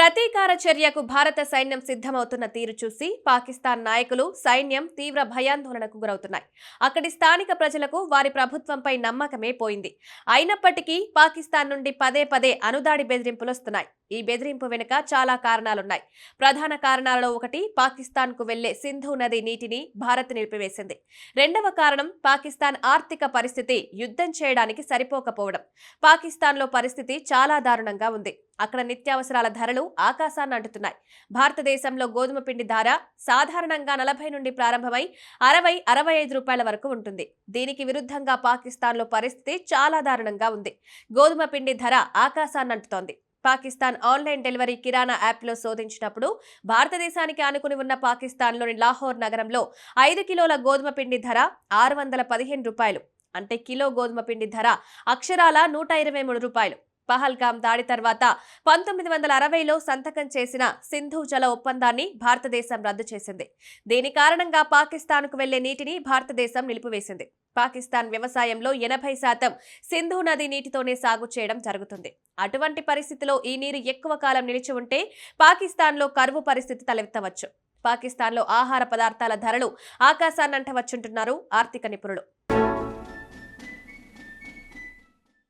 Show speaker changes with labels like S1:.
S1: ప్రతీకార చర్యకు భారత సైన్యం సిద్ధమవుతున్న తీరు చూసి పాకిస్తాన్ నాయకులు సైన్యం తీవ్ర భయాందోళనకు గురవుతున్నాయి. అక్కడి స్థానిక ప్రజలకు వారి ప్రభుత్వంపై నమ్మకమే పోయింది. అయినప్పటికీ పాకిస్తాన్ నుండి పదే పదే అనుదాడి బెదిరింపులొస్తున్నాయి. ఈ బెదిరింపు వెనుక చాలా కారణాలున్నాయి. ప్రధాన కారణాలలో ఒకటి పాకిస్తాన్కు వెళ్లే సింధు నది నీటిని భారత్ నిలిపివేసింది. రెండవ కారణం పాకిస్తాన్ ఆర్థిక పరిస్థితి యుద్ధం చేయడానికి సరిపోకపోవడం. పాకిస్తాన్లో పరిస్థితి చాలా దారుణంగా ఉంది. అక్కడ నిత్యావసరాల ధరలు ఆకాశాన్ని అంటుతున్నాయి. భారతదేశంలో గోధుమ పిండి ధర సాధారణంగా 40 నుండి ప్రారంభమై 60-65 రూపాయల వరకు ఉంటుంది. దీనికి విరుద్ధంగా పాకిస్తాన్లో పరిస్థితి చాలా దారుణంగా ఉంది. గోధుమ పిండి ధర ఆకాశాన్ని అంటుతోంది. పాకిస్తాన్ ఆన్లైన్ డెలివరీ కిరాణా యాప్లో శోధించినప్పుడు భారతదేశానికి ఆనుకుని ఉన్న పాకిస్తాన్లోని లాహోర్ నగరంలో 5 కిలోల గోధుమ పిండి ధర 615 రూపాయలు. అంటే కిలో గోధుమ పిండి ధర అక్షరాల 123 రూపాయలు. పహల్గామ్ దాడి తర్వాత 1960లో సంతకం చేసిన సింధు జల ఒప్పందాన్ని భారతదేశం రద్దు చేసింది. దీని కారణంగా పాకిస్తాన్కు వెళ్లే నీటిని భారతదేశం నిలిపివేసింది. పాకిస్తాన్ వ్యవసాయంలో 80% సింధు నది నీటితోనే సాగు చేయడం జరుగుతుంది. అటువంటి పరిస్థితిలో ఈ నీరు ఎక్కువ కాలం నిలిచి ఉంటే పాకిస్తాన్లో కరువు పరిస్థితి తలెత్తవచ్చు. పాకిస్తాన్లో ఆహార పదార్థాల ధరలు ఆకాశాన్నంటవచ్చుంటున్నారు ఆర్థిక నిపుణులు.